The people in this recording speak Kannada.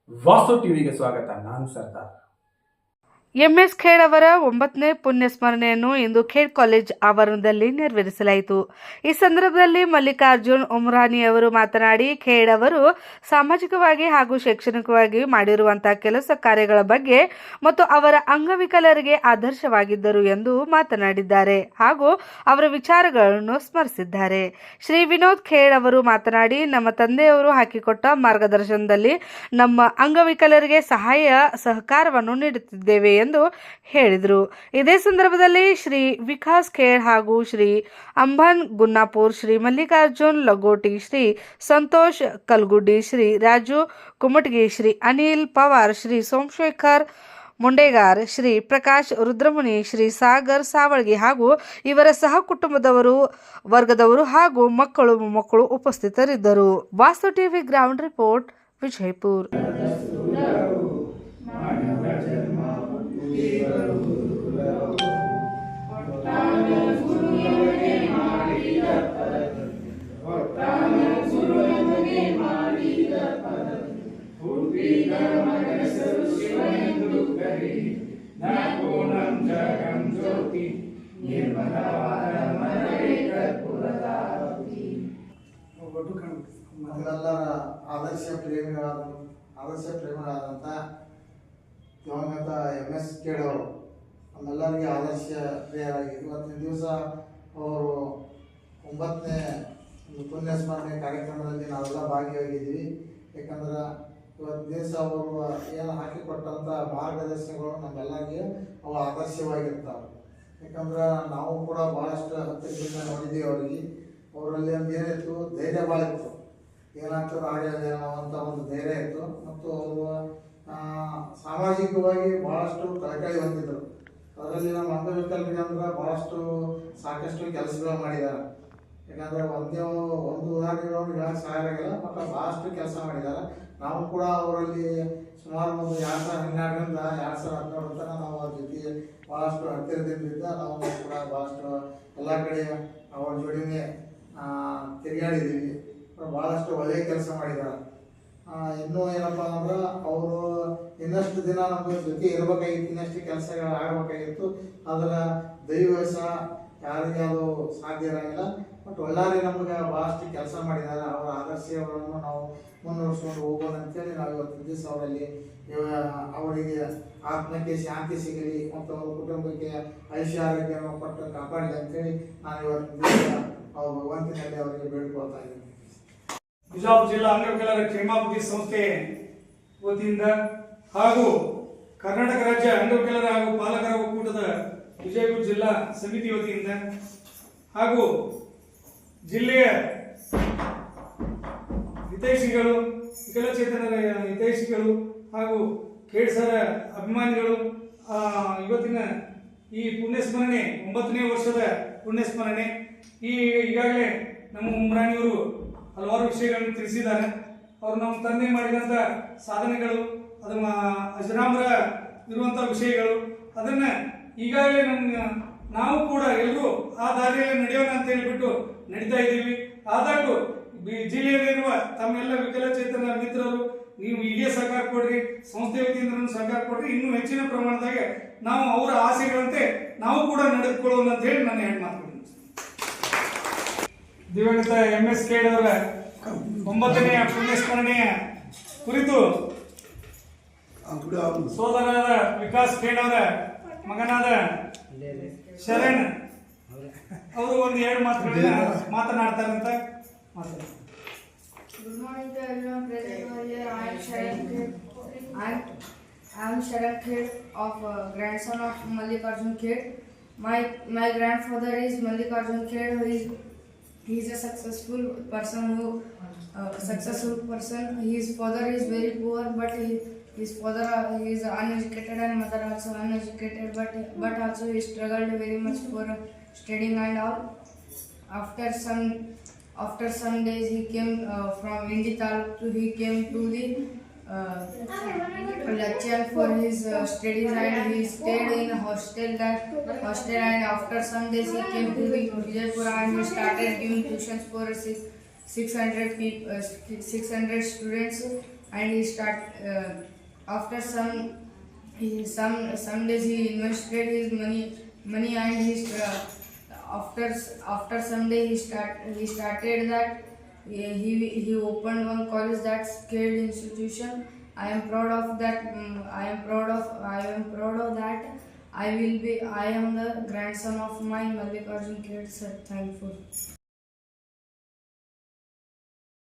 ವಾಸು ಟಿವಿಗೆ ಸ್ವಾಗತ. ನಾನು ಸರ್ದಾರ್. ಎಂಎಸ್ ಖೇಡ್ ಅವರ 9ನೇ ಪುಣ್ಯಸ್ಮರಣೆಯನ್ನು ಇಂದು ಖೇಡ್ ಕಾಲೇಜ್ ಆವರಣದಲ್ಲಿ ನೆರವೇರಿಸಲಾಯಿತು. ಈ ಸಂದರ್ಭದಲ್ಲಿ ಮಲ್ಲಿಕಾರ್ಜುನ್ ಉಮ್ರಾನಿ ಅವರು ಮಾತನಾಡಿ, ಖೇಡ್ ಅವರು ಸಾಮಾಜಿಕವಾಗಿ ಹಾಗೂ ಶೈಕ್ಷಣಿಕವಾಗಿ ಮಾಡಿರುವಂತಹ ಕೆಲಸ ಕಾರ್ಯಗಳ ಬಗ್ಗೆ ಮತ್ತು ಅವರ ಅಂಗವಿಕಲರಿಗೆ ಆದರ್ಶವಾಗಿದ್ದರು ಎಂದು ಮಾತನಾಡಿದ್ದಾರೆ ಹಾಗೂ ಅವರ ವಿಚಾರಗಳನ್ನು ಸ್ಮರಿಸಿದ್ದಾರೆ. ಶ್ರೀ ವಿನೋದ್ ಖೇಡ್ ಅವರು ಮಾತನಾಡಿ, ನಮ್ಮ ತಂದೆಯವರು ಹಾಕಿಕೊಟ್ಟ ಮಾರ್ಗದರ್ಶನದಲ್ಲಿ ನಮ್ಮ ಅಂಗವಿಕಲರಿಗೆ ಸಹಕಾರವನ್ನು ನೀಡುತ್ತಿದ್ದೇವೆ ಎಂದು ಹೇಳಿದರು. ಇದೇ ಸಂದರ್ಭದಲ್ಲಿ ಶ್ರೀ ವಿಕಾಸ್ ಖೇಡ್ ಹಾಗೂ ಶ್ರೀ ಅಂಬನ್ ಗುನ್ನಾಪುರ್, ಶ್ರೀ ಮಲ್ಲಿಕಾರ್ಜುನ್ ಲಗೋಟಿ, ಶ್ರೀ ಸಂತೋಷ್ ಕಲ್ಗುಡ್ಡಿ, ಶ್ರೀ ರಾಜು ಕುಮಟಗಿ, ಶ್ರೀ ಅನಿಲ್ ಪವಾರ್, ಶ್ರೀ ಸೋಮಶೇಖರ್ ಮುಂಡೇಗಾರ್, ಶ್ರೀ ಪ್ರಕಾಶ್ ರುದ್ರಮುನಿ, ಶ್ರೀ ಸಾಗರ್ ಸಾವಳ್ಗಿ ಹಾಗೂ ಇವರ ಸಹ ಕುಟುಂಬದವರು ವರ್ಗದವರು ಹಾಗೂ ಮಕ್ಕಳು ಮೊಮ್ಮಕ್ಕಳು ಉಪಸ್ಥಿತರಿದ್ದರು. ವಾಸ್ತು ಟಿವಿ ಗ್ರೌಂಡ್ ರಿಪೋರ್ಟ್, ವಿಜಯಪುರ. ನಮ್ಮೆಲ್ಲರ ಆದರ್ಶ ಪ್ರೇಮಿಗಳಾದಂಥ ದಿವಂಗತ MS ಖೇಡ್ ಅವರು ನಮ್ಮೆಲ್ಲರಿಗೆ ಆದರ್ಶ ಪ್ರಿಯರಾಗಿ ಇವತ್ತಿನ ದಿವಸ ಅವರು 9ನೇ ಪುಣ್ಯಸ್ಮರಣೆ ಕಾರ್ಯಕ್ರಮದಲ್ಲಿ ನಾವೆಲ್ಲ ಭಾಗಿಯಾಗಿದ್ದೀವಿ. ಯಾಕಂದ್ರೆ ಇವತ್ತಿನ ದಿವಸ ಅವರು ಏನು ಹಾಕಿಕೊಟ್ಟಂಥ ಮಾರ್ಗದರ್ಶನಗಳು ನಮ್ಮೆಲ್ಲರಿಗೆ ಅವು ಆದರ್ಶವಾಗಿರ್ತಾವೆ. ಯಾಕಂದ್ರೆ ನಾವು ಕೂಡ ಭಾಳಷ್ಟು ಹತ್ತಿರದಿಂದ ನೋಡಿದ್ದೀವಿ. ಅವರಲ್ಲಿ ಒಂದು ಏನಿತ್ತು, ಧೈರ್ಯ ಭಾಳ ಇತ್ತು. ಏನಾಗ್ತದೆ ಆಗಲಿದೆ ಅನ್ನೋವಂಥ ಒಂದು ಧೈರ್ಯ ಇತ್ತು. ಮತ್ತು ಅವರು ಸಾಮಾಜಿಕವಾಗಿ ಭಾಳಷ್ಟು ಕಳಕಳಿ ಹೊಂದಿದ್ದರು. ಅದರಲ್ಲಿ ನಮ್ಮ ಅಂಗವಿಕಲರಿಗೆ ಅಂದ್ರೆ ಭಾಳಷ್ಟು ಸಾಕಷ್ಟು ಕೆಲಸಗಳು ಮಾಡಿದ್ದಾರೆ. ಯಾಕಂದರೆ ಒಂದು ಉದಾಹರಣೆಗಳನ್ನು ಹೇಳಕ್ಕೆ ಸಾಕಾಗಿಲ್ಲ, ಮತ್ತು ಭಾಳಷ್ಟು ಕೆಲಸ ಮಾಡಿದ್ದಾರೆ. ನಾವು ಕೂಡ ಅವರಲ್ಲಿ ಸುಮಾರು ಒಂದು 2012ರಿಂದ 2014 ತನಕ ನಾವು ಅವ್ರ ಜೊತೆ ಭಾಳಷ್ಟು ಹತ್ತಿರದಿಂದ ನಾವು ಕೂಡ ಭಾಳಷ್ಟು ಎಲ್ಲ ಕಡೆ ಅವ್ರ ಜೋಡಿನೇ ತಿರುಗಾಡಿದ್ದೀವಿ. ಭಾಳಷ್ಟು ಒಳ್ಳೆಯ ಕೆಲಸ ಮಾಡಿದ್ದಾರೆ. ಇನ್ನೂ ಏನಪ್ಪ ಅಂದ್ರೆ ಅವರು ಇನ್ನಷ್ಟು ದಿನ ನಮ್ಮ ಜೊತೆ ಇರಬೇಕಾಗಿತ್ತು, ಇನ್ನಷ್ಟು ಕೆಲಸಗಳು ಆಗಬೇಕಾಗಿತ್ತು. ಅದರ ದೈವಸ ಯಾರಿಗೆ ಅದು ಸಾಧ್ಯ ಇರೋಂಗಿಲ್ಲ. ಬಟ್ ಒಳ್ಳಾರೆ ನಮಗೆ ಭಾಳಷ್ಟು ಕೆಲಸ ಮಾಡಿದ್ದಾರೆ. ಅವರ ಆದರ್ಶಗಳನ್ನು ನಾವು ಮುಂದುವರ್ಸ್ಕೊಂಡು ಹೋಗೋಣ ಅಂತೇಳಿ ನಾವು ಇವತ್ತಿನ ದಿವಸ ಅವರಿಗೆ ಆತ್ಮಕ್ಕೆ ಶಾಂತಿ ಸಿಗಲಿ ಮತ್ತು ಅವ್ರ ಕುಟುಂಬಕ್ಕೆ ಐಶ್ವರ್ಯ ಆರೋಗ್ಯವನ್ನು ಕೊಟ್ಟು ಕಾಪಾಡಲಿ ಅಂತೇಳಿ ನಾನು ಇವತ್ತಿನ ದಿವಸ ಅವ್ರ ಭಗವಂತನಲ್ಲಿ ಅವರಿಗೆ ಬೇಡ್ಕೊಳ್ತಾ ಇದ್ದೀನಿ. ಬಿಜಾಪುರ ಜಿಲ್ಲಾ ಅಂಗವಿಕಲರ ಕ್ಷೇಮಾಭಿವೃದ್ಧಿ ಸಂಸ್ಥೆ ವತಿಯಿಂದ ಹಾಗೂ ಕರ್ನಾಟಕ ರಾಜ್ಯ ಅಂಗವಿಕಲರ ಹಾಗೂ ಪಾಲಕರ ಒಕ್ಕೂಟದ ವಿಜಯಪುರ ಜಿಲ್ಲಾ ಸಮಿತಿ ವತಿಯಿಂದ ಹಾಗೂ ಜಿಲ್ಲೆಯ ಹಿತೈಷಿಗಳು, ವಿಕಲಚೇತನರ ಹಿತೈಷಿಗಳು ಹಾಗೂ ಖೇಡ್ ಸರ ಅಭಿಮಾನಿಗಳು ಇವತ್ತಿನ ಈ ಪುಣ್ಯಸ್ಮರಣೆ 9ನೇ ವರ್ಷದ ಪುಣ್ಯಸ್ಮರಣೆ ಈಗಾಗಲೇ ನಮ್ಮ ಉಮ್ರಾಣಿಯವರು ಹಲವಾರು ವಿಷಯಗಳನ್ನು ತಿಳಿಸಿದ್ದಾರೆ. ಅವರು ನಮ್ಮ ತಂದೆ ಮಾಡಿದಂಥ ಸಾಧನೆಗಳು, ಅದನ್ನ ಅಜರಾಮರ ಇರುವಂಥ ವಿಷಯಗಳು, ಅದನ್ನ ಈಗಾಗಲೇ ನಾವು ಕೂಡ ಎಲ್ಲರೂ ಆ ದಾರಿಯಲ್ಲಿ ನಡೆಯೋಣ ಅಂತ ಹೇಳಿಬಿಟ್ಟು ನಡೀತಾ ಇದ್ದೀವಿ. ಆದಾಗೂ ಜಿಲ್ಲೆಯಲ್ಲಿರುವ ತಮ್ಮೆಲ್ಲ ವಿಕಲಚೇತನ ಮಿತ್ರರು ನೀವು ಹೀಗೆ ಸಹಕಾರ ಕೊಡ್ರಿ, ಸಂಸ್ಥೆ ವತಿಯಿಂದ ಸಹಕಾರ ಕೊಡ್ರಿ, ಇನ್ನೂ ಹೆಚ್ಚಿನ ಪ್ರಮಾಣದಾಗ ನಾವು ಅವರ ಆಸೆಗಳಂತೆ ನಾವು ಕೂಡ ನಡೆದುಕೊಳ್ಳೋಣ ಅಂತ ಹೇಳಿ ನನ್ನ ಹೆಣ್ಣು ಮಾತು. ದಿವಂಗತ MS ಖೇಡ್ ಅವರ 9ನೇ ಪುಣ್ಯಸ್ಮರಣೆಯ ಕುರಿತು ಸೋದರರಾದ ವಿಕಾಸ್ ಖೇಡ್ ಅವರ ಮಗನಾದ ಶರಣ್ ಅವರು ಒಂದು 2 ಮಾತುಗಳನ್ನ ಮಾತನಾಡ್ತಾರಂತ. Good morning to everyone present over here. I am Sharan Khed, of grandson of Mallikarjun Khed. My grandfather is Mallikarjun Khed. He is a successful person. His father is very poor, but his father is uneducated and mother also uneducated. But also he struggled very much for studying and all. After some days he came from Indital he came to the Lachian for his studies, and he stayed in hostel and after some days he came to the Vijaypura and he started giving tuitions for 600 students. and he start after some days he invested his money and after some day he started that he opened one college, that's Khed institution. I am proud of that. I am proud of that. I am the grandson of my Mallikarjun Khed, sir. Thankful.